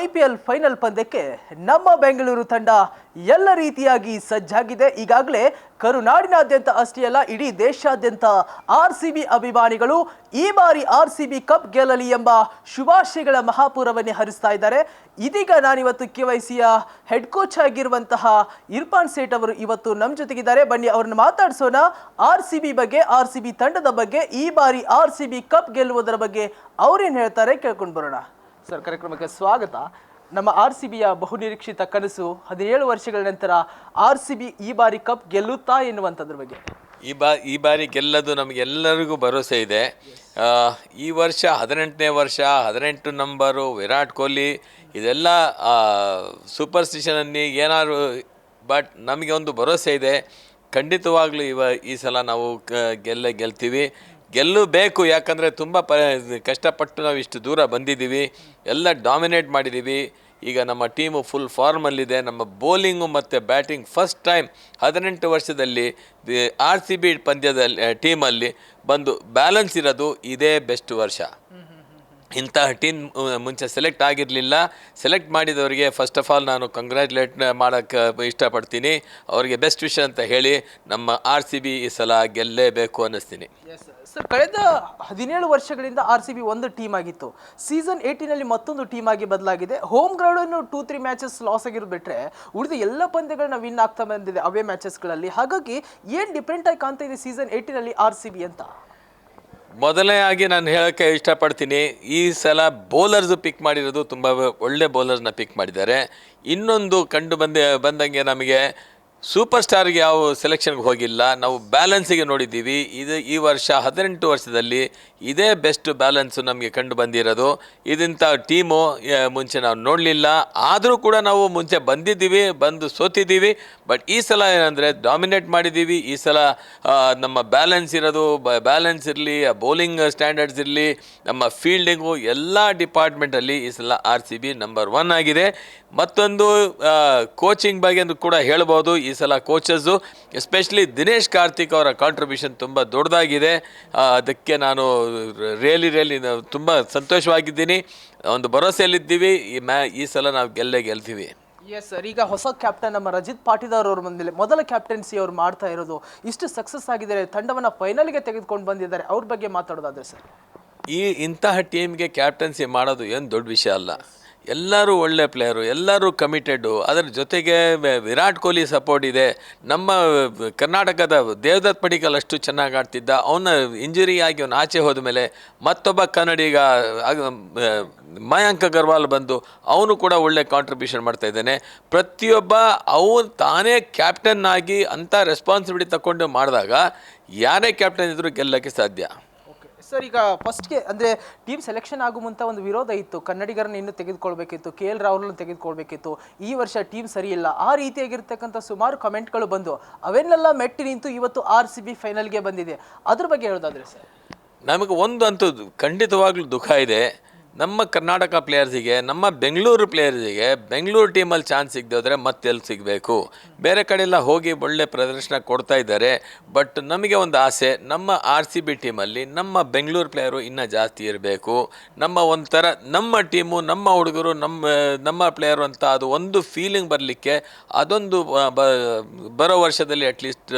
IPL final ಪಂದ್ಯಕ್ಕೆ ನಮ್ಮ ಬೆಂಗಳೂರು ತಂಡ ಎಲ್ಲ ರೀತಿಯಾಗಿ ಸಜ್ಜಾಗಿದೆ. ಈಗಾಗಲೇ ಕರುನಾಡಿನಾದ್ಯಂತ ಅಷ್ಟೇ ಅಲ್ಲ, ಇಡೀ ದೇಶಾದ್ಯಂತ RCB ಅಭಿಮಾನಿಗಳು ಈ ಬಾರಿ RCB ಕಪ್ ಗೆಲ್ಲಲಿ ಎಂಬ ಶುಭಾಶಯಗಳ ಮಹಾಪೂರವನ್ನೇ ಹರಿಸ್ತಾ ಇದ್ದಾರೆ. ಇದೀಗ ನಾನಿವತ್ತು KYCಯ ಹೆಡ್ ಕೋಚ್ ಆಗಿರುವಂತಹ ಇರ್ಫಾನ್ ಸೇಠ್ ಅವರು ಇವತ್ತು ನಮ್ಮ ಜೊತೆಗಿದ್ದಾರೆ. ಬನ್ನಿ ಅವ್ರನ್ನ ಮಾತಾಡಿಸೋಣ. RCB ಬಗ್ಗೆ, RCB ತಂಡದ ಬಗ್ಗೆ, ಈ ಬಾರಿ RCB ಕಪ್ ಗೆಲ್ಲುವುದರ ಬಗ್ಗೆ ಅವ್ರೇನು ಹೇಳ್ತಾರೆ ಕೇಳ್ಕೊಂಡು ಬರೋಣ. ಸರ್, ಕಾರ್ಯಕ್ರಮಕ್ಕೆ ಸ್ವಾಗತ. ನಮ್ಮ RCBಯ ಬಹುನಿರೀಕ್ಷಿತ ಕನಸು 17 ವರ್ಷಗಳ ನಂತರ RCB ಈ ಬಾರಿ ಕಪ್ ಗೆಲ್ಲುತ್ತಾ ಎನ್ನುವಂಥದ್ರ ಬಗ್ಗೆ. ಈ ಬಾರಿ ಗೆಲ್ಲೋದು ನಮಗೆಲ್ಲರಿಗೂ ಭರವಸೆ ಇದೆ. ಈ ವರ್ಷ 18ನೇ ವರ್ಷ, 18 ನಂಬರು, ವಿರಾಟ್ ಕೊಹ್ಲಿ ಇದೆಲ್ಲ ಸೂಪರ್ಸ್ಟಿಷನಲ್ಲಿ ಏನಾದ್ರು, ಬಟ್ ನಮಗೆ ಒಂದು ಭರವಸೆ ಇದೆ. ಖಂಡಿತವಾಗ್ಲೂ ಈ ಸಲ ನಾವು ಗೆಲ್ತೀವಿ. ಗೆಲ್ಲಬೇಕು, ಯಾಕಂದರೆ ತುಂಬ ಕಷ್ಟಪಟ್ಟು ನಾವು ಇಷ್ಟು ದೂರ ಬಂದಿದ್ದೀವಿ, ಎಲ್ಲ ಡಾಮಿನೇಟ್ ಮಾಡಿದ್ದೀವಿ. ಈಗ ನಮ್ಮ ಟೀಮು ಫುಲ್ ಫಾರ್ಮಲ್ಲಿದೆ. ನಮ್ಮ ಬೌಲಿಂಗು ಮತ್ತು ಬ್ಯಾಟಿಂಗ್ ಫಸ್ಟ್ ಟೈಮ್ 18 ವರ್ಷದಲ್ಲಿ RCB ಪಂದ್ಯದಲ್ಲಿ ಟೀಮಲ್ಲಿ ಬಂದು ಬ್ಯಾಲೆನ್ಸ್ ಇರೋದು ಇದೇ ಬೆಸ್ಟ್ ವರ್ಷ. ಇಂತಹ ಟೀಮ್ ಮುಂಚೆ ಸೆಲೆಕ್ಟ್ ಆಗಿರಲಿಲ್ಲ. ಸೆಲೆಕ್ಟ್ ಮಾಡಿದವರಿಗೆ ಫಸ್ಟ್ ಆಫ್ ಆಲ್ ನಾನು ಕಂಗ್ರ್ಯಾಚುಲೇಟ್ ಮಾಡೋಕ್ಕೆ ಇಷ್ಟಪಡ್ತೀನಿ. ಅವರಿಗೆ ಬೆಸ್ಟ್ ವಿಷ್ ಅಂತ ಹೇಳಿ ನಮ್ಮ RCB ಈ ಸಲ ಗೆಲ್ಲೇಬೇಕು ಅನ್ನಿಸ್ತೀನಿ. ಸರ್, ಕಳೆದ 17 ವರ್ಷಗಳಿಂದ RCB ಒಂದು ಟೀಮ್ ಆಗಿತ್ತು. ಸೀಸನ್ 18ನಲ್ಲಿ ಮತ್ತೊಂದು ಟೀಮ್ ಆಗಿ ಬದಲಾಗಿದೆ. ಹೋಮ್ ಗ್ರೌಂಡನ್ನು 2-3 ಮ್ಯಾಚಸ್ ಲಾಸ್ ಆಗಿರೋದು ಬಿಟ್ಟರೆ ಉಳಿದ ಎಲ್ಲ ಪಂದ್ಯಗಳನ್ನ ವಿನ್ ಆಗ್ತಾ ಬಂದಿದೆ ಅವೇ ಮ್ಯಾಚಸ್ಗಳಲ್ಲಿ. ಹಾಗಾಗಿ ಏನು ಡಿಫ್ರೆಂಟ್ ಆಗಿ ಕಾಣ್ತಾ ಇದೆ ಸೀಸನ್ 18ನಲ್ಲಿ RCB ಅಂತ? ಮೊದಲನೇದಾಗಿ ನಾನು ಹೇಳೋಕ್ಕೆ ಇಷ್ಟಪಡ್ತೀನಿ, ಈ ಸಲ ಬೌಲರ್ಸು ಪಿಕ್ ಮಾಡಿರೋದು ತುಂಬ ಒಳ್ಳೆ ಬೌಲರ್ಸ್ನ ಪಿಕ್ ಮಾಡಿದ್ದಾರೆ. ಇನ್ನೊಂದು ಬಂದಂಗೆ ನಮಗೆ ಸೂಪರ್ ಸ್ಟಾರ್ಗೆ ಯಾವ ಸೆಲೆಕ್ಷನ್ಗೆ ಹೋಗಿಲ್ಲ, ನಾವು ಬ್ಯಾಲೆನ್ಸಿಗೆ ನೋಡಿದ್ದೀವಿ. ಈ ವರ್ಷ 18 ವರ್ಷದಲ್ಲಿ ಇದೇ ಬೆಸ್ಟ್ ಬ್ಯಾಲೆನ್ಸು ನಮಗೆ ಕಂಡು ಬಂದಿರೋದು. ಇದಂಥ ಟೀಮು ಮುಂಚೆ ನಾವು ನೋಡಲಿಲ್ಲ. ಆದರೂ ಕೂಡ ನಾವು ಮುಂಚೆ ಬಂದು ಸೋತಿದ್ದೀವಿ. ಬಟ್ ಈ ಸಲ ಏನಂದರೆ ಡಾಮಿನೇಟ್ ಮಾಡಿದ್ದೀವಿ. ಈ ಸಲ ನಮ್ಮ ಬ್ಯಾಲೆನ್ಸ್ ಬ್ಯಾಲೆನ್ಸ್ ಇರಲಿ, ಬೌಲಿಂಗ್ ಸ್ಟ್ಯಾಂಡರ್ಡ್ಸ್ ಇರಲಿ, ನಮ್ಮ ಫೀಲ್ಡಿಂಗು ಎಲ್ಲ ಡಿಪಾರ್ಟ್ಮೆಂಟಲ್ಲಿ ಈ ಸಲ RCB ನಂಬರ್ 1 ಆಗಿದೆ. ಮತ್ತೊಂದು ಕೋಚಿಂಗ್ ಬಗ್ಗೆ ಕೂಡ ಹೇಳ್ಬೋದು. ಈ ಸಲ ಕೋಚಸ್ಸು ಎಸ್ಪೆಷಲಿ ದಿನೇಶ್ ಕಾರ್ತಿಕ್ ಅವರ ಕಾಂಟ್ರಿಬ್ಯೂಷನ್ ತುಂಬ ದೊಡ್ಡದಾಗಿದೆ. ಅದಕ್ಕೆ ನಾನು ರಿಯಲಿ ತುಂಬ ಸಂತೋಷವಾಗಿದ್ದೀನಿ. ಒಂದು ಭರವಸೆಯಲ್ಲಿದ್ದೀವಿ, ಈ ಸಲ ನಾವು ಗೆಲ್ತೀವಿ. ಎಸ್ ಸರ್, ಈಗ ಹೊಸ ಕ್ಯಾಪ್ಟನ್ ನಮ್ಮ ರಜಿತ್ ಪಾಟಿದಾರ್ ಅವ್ರ ಬಂದಿಲ್ಲ, ಮೊದಲ ಕ್ಯಾಪ್ಟನ್ಸಿ ಅವ್ರು ಮಾಡ್ತಾ ಇರೋದು, ಇಷ್ಟು ಸಕ್ಸಸ್ ಆಗಿದ್ದಾರೆ, ತಂಡವನ್ನು ಫೈನಲ್ಗೆ ತೆಗೆದುಕೊಂಡು ಬಂದಿದ್ದಾರೆ, ಅವ್ರ ಬಗ್ಗೆ ಮಾತಾಡೋದಾದ್ರೆ ಸರ್? ಇಂತಹ ಟೀಮ್ಗೆ ಕ್ಯಾಪ್ಟನ್ಸಿ ಮಾಡೋದು ಏನು ದೊಡ್ಡ ವಿಷಯ ಅಲ್ಲ. ಎಲ್ಲರೂ ಒಳ್ಳೆ ಪ್ಲೇಯರು, ಎಲ್ಲರೂ ಕಮಿಟೆಡ್ಡು. ಅದರ ಜೊತೆಗೆ ವಿರಾಟ್ ಕೊಹ್ಲಿ ಸಪೋರ್ಟ್ ಇದೆ. ನಮ್ಮ ಕರ್ನಾಟಕದ ದೇವದತ್ ಪಡಿಕಲ್ ಅಷ್ಟು ಚೆನ್ನಾಗಿ ಆಡ್ತಿದ್ದ, ಅವನ ಇಂಜುರಿ ಆಗಿ ಅವನು ಆಚೆ ಹೋದ ಮೇಲೆ ಮತ್ತೊಬ್ಬ ಕನ್ನಡಿಗ ಮಯಾಂಕ್ ಅಗರ್ವಾಲ್ ಬಂದು ಅವನು ಕೂಡ ಒಳ್ಳೆ ಕಾಂಟ್ರಿಬ್ಯೂಷನ್ ಮಾಡ್ತಾ ಇದ್ದಾನೆ. ಪ್ರತಿಯೊಬ್ಬ ಅವನು ತಾನೇ ಕ್ಯಾಪ್ಟನ್ ಆಗಿ ಅಂಥ ರೆಸ್ಪಾನ್ಸಿಬಿಲಿಟಿ ತಗೊಂಡು ಮಾಡಿದಾಗ ಯಾರೇ ಕ್ಯಾಪ್ಟನ್ ಇದ್ದರೂ ಗೆಲ್ಲಕ್ಕೆ ಸಾಧ್ಯ. ಸರ್, ಈಗ ಫಸ್ಟ್ಗೆ ಅಂದರೆ ಟೀಮ್ ಸೆಲೆಕ್ಷನ್ ಆಗೋ ಮುಂತ ಒಂದು ವಿರೋಧ ಇತ್ತು, ಕನ್ನಡಿಗರನ್ನ ಇನ್ನೂ ತೆಗೆದುಕೊಳ್ಬೇಕಿತ್ತು, KL ರಾಹುಲ್ನ ತೆಗೆದುಕೊಳ್ಬೇಕಿತ್ತು, ಈ ವರ್ಷ ಟೀಮ್ ಸರಿ ಇಲ್ಲ, ಆ ರೀತಿಯಾಗಿರ್ತಕ್ಕಂಥ ಸುಮಾರು ಕಮೆಂಟ್ಗಳು ಬಂದು ಅವನ್ನೆಲ್ಲ ಮೆಟ್ಟಿ ನಿಂತು ಇವತ್ತು RCB ಫೈನಲ್ಗೆ ಬಂದಿದೆ. ಅದ್ರ ಬಗ್ಗೆ ಹೇಳೋದಾದ್ರೆ ಸರ್? ನಮಗೆ ಒಂದು ಅಂತೂ ಖಂಡಿತವಾಗ್ಲೂ ದುಃಖ ಇದೆ. ನಮ್ಮ ಕರ್ನಾಟಕ ಪ್ಲೇಯರ್ಸಿಗೆ, ನಮ್ಮ ಬೆಂಗಳೂರು ಪ್ಲೇಯರ್ಸಿಗೆ ಬೆಂಗಳೂರು ಟೀಮಲ್ಲಿ ಚಾನ್ಸ್ ಸಿಗದೆ ಮತ್ತೆಲ್ಲಿ ಸಿಗಬೇಕು? ಬೇರೆ ಕಡೆ ಎಲ್ಲ ಹೋಗಿ ಒಳ್ಳೆ ಪ್ರದರ್ಶನ ಕೊಡ್ತಾ ಇದ್ದಾರೆ. ಬಟ್ ನಮಗೆ ಒಂದು ಆಸೆ, ನಮ್ಮ RCB ಟೀಮಲ್ಲಿ ನಮ್ಮ ಬೆಂಗಳೂರು ಪ್ಲೇಯರು ಇನ್ನೂ ಜಾಸ್ತಿ ಇರಬೇಕು. ನಮ್ಮ ಟೀಮು, ನಮ್ಮ ಹುಡುಗರು, ನಮ್ಮ ಪ್ಲೇಯರು ಅಂತ ಅದು ಒಂದು ಫೀಲಿಂಗ್ ಬರಲಿಕ್ಕೆ, ಅದೊಂದು ಬರೋ ವರ್ಷದಲ್ಲಿ ಅಟ್ಲೀಸ್ಟ್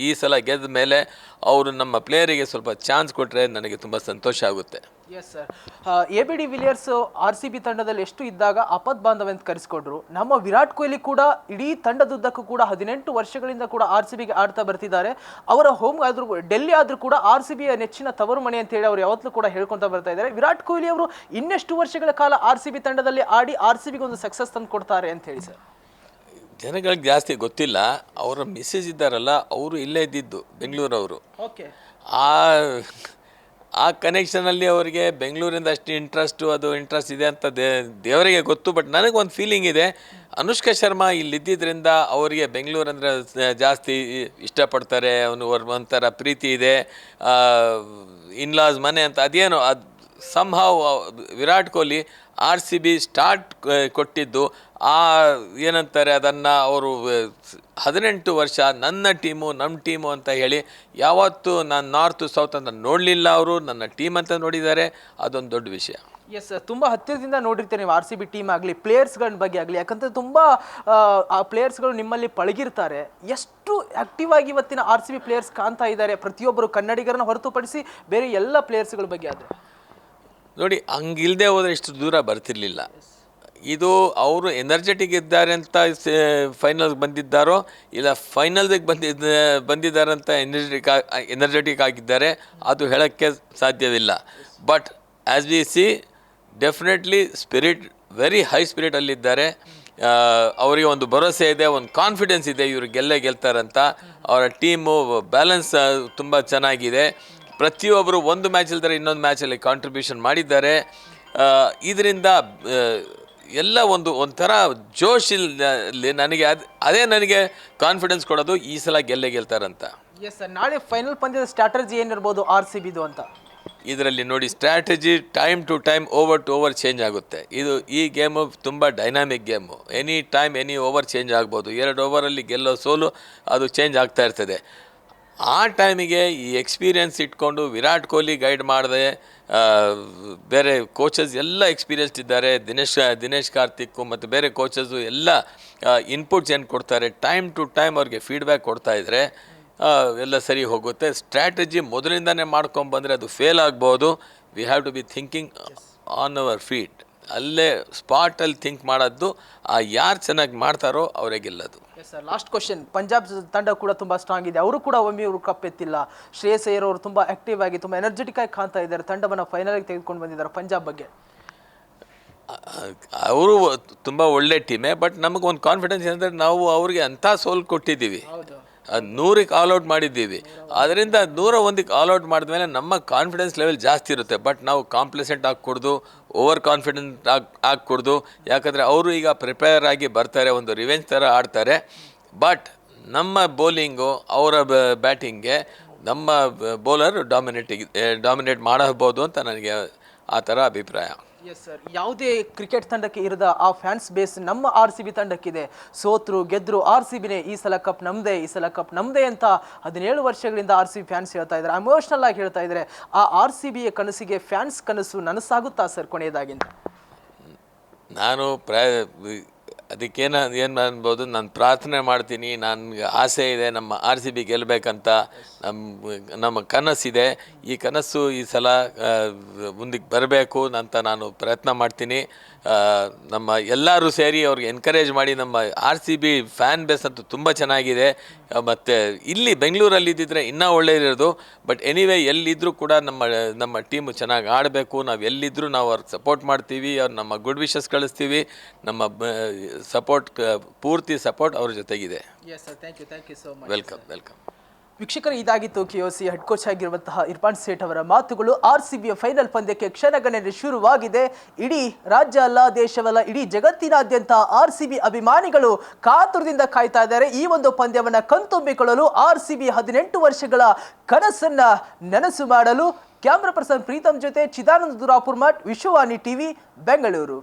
ಈ ಸಲ ಗೆದ್ದ ಮೇಲೆ ಅವರು ನಮ್ಮ ಪ್ಲೇಯರಿಗೆ ಸ್ವಲ್ಪ ಚಾನ್ಸ್ ಕೊಟ್ಟರೆ ನನಗೆ ತುಂಬ ಸಂತೋಷ ಆಗುತ್ತೆ. Yes sir, ABD Villiers RCB ತಂಡದಲ್ಲಿ ಎಷ್ಟು ಇದ್ದಾಗ ಅಪತ್ ಬಾಂಧವ ಅಂತ ಕರೆಸಿಕೊಂಡ್ರು. ನಮ್ಮ ವಿರಾಟ್ ಕೊಹ್ಲಿ ಕೂಡ ಇಡೀ ತಂಡದುದ್ದಕ್ಕೂ ಕೂಡ 18 ವರ್ಷಗಳಿಂದ ಕೂಡ RCBಗೆ ಆಡ್ತಾ ಬರ್ತಿದ್ದಾರೆ. ಅವರ ಹೋಮ್ ಆದರೂ ಡೆಲ್ಲಿ ಆದರೂ ಕೂಡ RCBಯ ನೆಚ್ಚಿನ ತವರು ಮನೆ ಅಂತ ಹೇಳಿ ಅವರು ಯಾವತ್ತೂ ಕೂಡ ಹೇಳ್ಕೊತಾ ಬರ್ತಾ ಇದ್ದಾರೆ. ವಿರಾಟ್ ಕೊಹ್ಲಿ ಅವರು ಇನ್ನೆಷ್ಟು ವರ್ಷಗಳ ಕಾಲ RCB ತಂಡದಲ್ಲಿ ಆಡಿ RCBಗೆ ಒಂದು ಸಕ್ಸಸ್ ತಂದು ಕೊಡ್ತಾರೆ ಅಂತ ಹೇಳಿ ಸರ್? ಜನಗಳಿಗೆ ಜಾಸ್ತಿ ಗೊತ್ತಿಲ್ಲ. ಅವರ ಮಿಸ್ಸಸ್ ಇದ್ದಾರಲ್ಲ, ಅವರು ಇಲ್ಲೇ ಇದ್ದಿದ್ದು ಬೆಂಗಳೂರವರು. ಓಕೆ, ಆ ಕನೆಕ್ಷನಲ್ಲಿ ಅವರಿಗೆ ಬೆಂಗಳೂರಿಂದ ಅಷ್ಟು ಇಂಟ್ರೆಸ್ಟ್ ಇದೆ ಅಂತ ದೇವರಿಗೆ ಗೊತ್ತು. ಬಟ್ ನನಗೊಂದು ಫೀಲಿಂಗ್ ಇದೆ, ಅನುಷ್ಕಾ ಶರ್ಮಾ ಇಲ್ಲಿದ್ದರಿಂದ ಅವರಿಗೆ ಬೆಂಗಳೂರು ಅಂದರೆ ಜಾಸ್ತಿ ಇಷ್ಟಪಡ್ತಾರೆ. ಒಂಥರ ಪ್ರೀತಿ ಇದೆ, ಇನ್ಲಾಸ್ ಮನೆ ಅಂತ ಅದೇನೋ ಅದು ಸಂಹಾವ್ ವಿರಾಟ್ ಕೊಹ್ಲಿ RCB ಸ್ಟಾರ್ಟ್ ಕೊಟ್ಟಿದ್ದು ಏನಂತಾರೆ ಅದನ್ನು ಅವರು 18 ವರ್ಷ ನನ್ನ ಟೀಮು ನಮ್ಮ ಟೀಮು ಅಂತ ಹೇಳಿ ಯಾವತ್ತೂ ನಾನು ನಾರ್ತ್ ಸೌತ್ ಅಂತ ನೋಡಲಿಲ್ಲ. ಅವರು ನನ್ನ ಟೀಮ್ ಅಂತ ನೋಡಿದ್ದಾರೆ. ಅದೊಂದು ದೊಡ್ಡ ವಿಷಯ. ಎಸ್, ತುಂಬಾ ಹತ್ತಿರದಿಂದ ನೋಡಿರ್ತೀರಿ ನೀವು ಆರ್ ಸಿ ಬಿ ಟೀಮ್ ಆಗಲಿ, ಪ್ಲೇಯರ್ಸ್ಗಳ ಬಗ್ಗೆ ಆಗಲಿ. ಯಾಕಂದ್ರೆ ತುಂಬಾ ಆ ಪ್ಲೇಯರ್ಸ್ಗಳು ನಿಮ್ಮಲ್ಲಿ ಪಳಗಿರ್ತಾರೆ. ಎಷ್ಟು ಆಕ್ಟಿವ್ ಆಗಿ ಇವತ್ತಿನ ಆರ್ ಸಿ ಬಿ ಪ್ಲೇಯರ್ಸ್ ಕಾಣ್ತಾ ಇದ್ದಾರೆ, ಪ್ರತಿಯೊಬ್ಬರು ಕನ್ನಡಿಗರನ್ನ ಹೊರತುಪಡಿಸಿ ಬೇರೆ ಎಲ್ಲ ಪ್ಲೇಯರ್ಸ್ಗಳ ಬಗ್ಗೆ ಆದರೆ ನೋಡಿ, ಹಂಗಿಲ್ಲದೆ ಹೋದರೆ ಇಷ್ಟು ದೂರ ಬರ್ತಿರ್ಲಿಲ್ಲ. ಇದು ಅವರು ಎನರ್ಜೆಟಿಕ್ ಇದ್ದಾರೆ ಅಂತ ಫೈನಲ್ಗೆ ಬಂದಿದ್ದಾರೋ ಇಲ್ಲ ಫೈನಲ್ಗೆ ಬಂದಿದ್ದಾರೆ ಅಂತ ಎನರ್ಜೆಟಿಕ್ ಆಗಿದ್ದಾರೆ ಅದು ಹೇಳೋಕ್ಕೆ ಸಾಧ್ಯವಿಲ್ಲ. But as we see definitely spirit very high ಸ್ಪಿರಿಟಲ್ಲಿದ್ದಾರೆ. ಅವರಿಗೆ ಒಂದು ಭರವಸೆ ಇದೆ, ಒಂದು ಕಾನ್ಫಿಡೆನ್ಸ್ ಇದೆ, ಇವರು ಗೆಲ್ತಾರಂತ. ಅವರ ಟೀಮು ಬ್ಯಾಲೆನ್ಸ್ ತುಂಬ ಚೆನ್ನಾಗಿದೆ. ಪ್ರತಿಯೊಬ್ಬರು ಒಂದು ಮ್ಯಾಚ್ ಇಲ್ದರೆ ಇನ್ನೊಂದು ಮ್ಯಾಚಲ್ಲಿ ಕಾಂಟ್ರಿಬ್ಯೂಷನ್ ಮಾಡಿದ್ದಾರೆ. ಇದರಿಂದ ಎಲ್ಲ ಒಂಥರ ಜೋಶ್ ಇಲ್ಲಿ ನನಗೆ ಅದೇ ನನಗೆ ಕಾನ್ಫಿಡೆನ್ಸ್ ಕೊಡೋದು ಈ ಸಲ ಗೆಲ್ತಾರಂತ. ಎಸ್ ಸರ್, ನಾಳೆ ಫೈನಲ್ ಪಂದ್ಯದ ಸ್ಟ್ರಾಟಜಿ ಏನಿರ್ಬೋದು ಆರ್ ಸಿ ಬಿದು ಅಂತ? ಇದರಲ್ಲಿ ನೋಡಿ, strategy time to time, over to over change ಆಗುತ್ತೆ. ಈ ಗೇಮು ತುಂಬ dynamic game. Any time any over change ಆಗ್ಬೋದು. 2 ಓವರಲ್ಲಿ ಗೆಲ್ಲೋ ಸೋಲು ಅದು ಚೇಂಜ್ ಆಗ್ತಾ ಇರ್ತದೆ. ಆ ಟೈಮಿಗೆ ಈ ಎಕ್ಸ್ಪೀರಿಯನ್ಸ್ ಇಟ್ಕೊಂಡು ವಿರಾಟ್ ಕೊಹ್ಲಿ ಗೈಡ್ ಮಾಡಿದೆ, ಬೇರೆ ಕೋಚಸ್ ಎಲ್ಲ ಎಕ್ಸ್ಪೀರಿಯನ್ಸ್ಡ್ ಇದ್ದಾರೆ. ದಿನೇಶ್ ಕಾರ್ತಿಕ್ ಮತ್ತು ಬೇರೆ ಕೋಚಸ್ಸು ಎಲ್ಲ ಇನ್ಪುಟ್ಸ್ ಏನು ಕೊಡ್ತಾರೆ, ಟೈಮ್ ಟು ಟೈಮ್ ಅವ್ರಿಗೆ ಫೀಡ್ಬ್ಯಾಕ್ ಕೊಡ್ತಾಯಿದ್ರೆ ಎಲ್ಲ ಸರಿ ಹೋಗುತ್ತೆ. ಸ್ಟ್ರಾಟಜಿ ಮೊದಲಿಂದನೇ ಮಾಡ್ಕೊಂಬಂದರೆ ಅದು ಫೇಲ್ ಆಗ್ಬೋದು. We have to be thinking on our feet. ಅಲ್ಲೇ ಸ್ಪಾಟಲ್ಲಿ ಥಿಂಕ್ ಮಾಡೋದು. ಯಾರು ಚೆನ್ನಾಗಿ ಮಾಡ್ತಾರೋ ಅವರೇ ಗೆಲ್ಲೋದು. Yes sir, last question. Punjab ತಂಡ ಕೂಡ ತುಂಬ ಸ್ಟ್ರಾಂಗ್ ಇದೆ. ಅವರು ಕೂಡ ಒಮ್ಮೆ ಇವರು ಕಪ್ ಎತ್ತಿಲ್ಲ. ಶ್ರೇಯಸ್ ಅಯ್ಯರ್ ಅವರು ತುಂಬ ಆಕ್ಟಿವ್ ಆಗಿ ತುಂಬ ಎನರ್ಜೆಟಿಕ್ ಆಗಿ ಕಾಣ್ತಾ ಇದ್ದಾರೆ. ತಂಡವನ್ನು ಫೈನಲ್ಗೆ ತೆಗೆದುಕೊಂಡು ಬಂದಿದ್ದಾರೆ. ಪಂಜಾಬ್ ಬಗ್ಗೆ ಅವರು ತುಂಬ ಒಳ್ಳೆ ಟೀಮೇ. ಬಟ್ ನಮಗೊಂದು ಕಾನ್ಫಿಡೆನ್ಸ್ ಏನಂದರೆ ನಾವು ಅವ್ರಿಗೆ ಅಂಥ ಸೋಲು ಕೊಟ್ಟಿದ್ದೀವಿ. 100ಕ್ಕೆ ಆಲ್ಔಟ್ ಮಾಡಿದ್ದೀವಿ. ಅದರಿಂದ 101ಕ್ಕೆ ಆಲ್ಔಟ್ ಮಾಡಿದ್ಮೇಲೆ ನಮ್ಮ ಕಾನ್ಫಿಡೆನ್ಸ್ ಲೆವೆಲ್ ಜಾಸ್ತಿ ಇರುತ್ತೆ. ಬಟ್ ನಾವು ಕಾಂಪ್ಲಿಸೆಂಟ್ ಆಗಿಕೊಡ್ದು, ಓವರ್ ಕಾನ್ಫಿಡೆಂಟ್ ಆಗಿಕೊಡ್ದು. ಯಾಕಂದರೆ ಅವರು ಈಗ ಪ್ರಿಪೇರ್ ಆಗಿ ಬರ್ತಾರೆ, ಒಂದು ರಿವೆಂಜ್ ಥರ ಆಡ್ತಾರೆ. ಬಟ್ ನಮ್ಮ ಬೌಲಿಂಗು, ಅವರ ಬ್ಯಾಟಿಂಗ್ಗೆ ನಮ್ಮ ಬೌಲರ್ ಡಾಮಿನೇಟ್ ಮಾಡಬಹುದು ಅಂತ ನನಗೆ ಆ ಥರ ಅಭಿಪ್ರಾಯ. ಎಸ್ ಸರ್, ಯಾವುದೇ ಕ್ರಿಕೆಟ್ ತಂಡಕ್ಕೆ ಇರದ ಆ ಫ್ಯಾನ್ಸ್ ಬೇಸ್ ನಮ್ಮ ಆರ್ ಸಿ ಬಿ ತಂಡಕ್ಕಿದೆ. ಸೋತ್ರು ಗೆದ್ರು ಆರ್ ಸಿ ಬಿನೇ, ಈ ಸಲ ಕಪ್ ನಮ್ಮದೇ, ಈ ಸಲ ಕಪ್ ನಮ್ಮದೇ ಅಂತ 17 ವರ್ಷಗಳಿಂದ ಆರ್ ಸಿ ಬಿ ಫ್ಯಾನ್ಸ್ ಹೇಳ್ತಾ ಇದ್ದಾರೆ. ಎಮೋಷ್ನಲ್ ಆಗಿ ಹೇಳ್ತಾ ಇದ್ದಾರೆ. ಆ ಆರ್ ಸಿ ಬಿಯ ಕನಸಿಗೆ ಫ್ಯಾನ್ಸ್ ಕನಸು ನನಸಾಗುತ್ತಾ ಸರ್ ಕೊನೆಯದಾಗಿಂತ? ನಾನು ಅದಕ್ಕೇನು ಏನು ಅನ್ಬೋದು, ನಾನು ಪ್ರಾರ್ಥನೆ ಮಾಡ್ತೀನಿ. ನನಗೆ ಆಸೆ ಇದೆ ನಮ್ಮ ಆರ್ ಸಿ ಬಿ ಗೆಲ್ಲಬೇಕಂತ. ನಮ್ಮ ಕನಸಿದೆ. ಈ ಕನಸು ಈ ಸಲ ಮುಂದಕ್ಕೆ ಬರಬೇಕು ಅಂತ ನಾನು ಪ್ರಯತ್ನ ಮಾಡ್ತೀನಿ. ನಮ್ಮ ಎಲ್ಲರೂ ಸೇರಿ ಅವ್ರಿಗೆ ಎನ್ಕರೇಜ್ ಮಾಡಿ. ನಮ್ಮ R C B fan base ಅಂತೂ ತುಂಬ ಚೆನ್ನಾಗಿದೆ. ಮತ್ತು ಇಲ್ಲಿ ಬೆಂಗಳೂರಲ್ಲಿ ಇದ್ದಿದ್ರೆ ಇನ್ನೂ ಒಳ್ಳೆಯದಿರೋದು. ಬಟ್ ಎನಿವೇ, ಎಲ್ಲಿದ್ದರೂ ಕೂಡ ನಮ್ಮ ಟೀಮು ಚೆನ್ನಾಗಿ ಆಡಬೇಕು. ನಾವು ಎಲ್ಲಿದ್ದರೂ ನಾವು ಅವ್ರಿಗೆ ಸಪೋರ್ಟ್ ಮಾಡ್ತೀವಿ. ಅವ್ರು ನಮ್ಮ ಗುಡ್ ವಿಶಸ್ ಕಳಿಸ್ತೀವಿ. ನಮ್ಮ ಸಪೋರ್ಟ್, ಪೂರ್ತಿ ಸಪೋರ್ಟ್ ಅವ್ರ ಜೊತೆಗಿದೆ. Thank you so much. Welcome. ವೀಕ್ಷಕರು, ಇದಾಗಿತ್ತು KOC ಹೆಡ್ ಕೋಚ್ ಆಗಿರುವಂತಹ ಇರ್ಫಾನ್ ಸೇಠ್ ಅವರ ಮಾತುಗಳು. ಆರ್ ಸಿ ಬಿಯ ಫೈನಲ್ ಪಂದ್ಯಕ್ಕೆ ಕ್ಷಣಗಣನೆ ಶುರುವಾಗಿದೆ. ಇಡೀ ರಾಜ್ಯ ಅಲ್ಲ, ದೇಶವಲ್ಲ, ಇಡೀ ಜಗತ್ತಿನಾದ್ಯಂತ ಆರ್ ಸಿ ಬಿ ಅಭಿಮಾನಿಗಳು ಕಾತುರದಿಂದ ಕಾಯ್ತಾ ಇದ್ದಾರೆ ಈ ಒಂದು ಪಂದ್ಯವನ್ನು ಕಣ್ತುಂಬಿಕೊಳ್ಳಲು. ಆರ್ ಸಿ ಬಿ 18 ವರ್ಷಗಳ ಕನಸನ್ನ ನನಸು ಮಾಡಲು. ಕ್ಯಾಮ್ರಾ ಪರ್ಸನ್ ಪ್ರೀತಮ್ ಜೊತೆ ಚಿದಾನಂದ ದುರಾಪುರ್ ಮಠ್, ವಿಶ್ವವಾಣಿ ಟಿವಿ, ಬೆಂಗಳೂರು.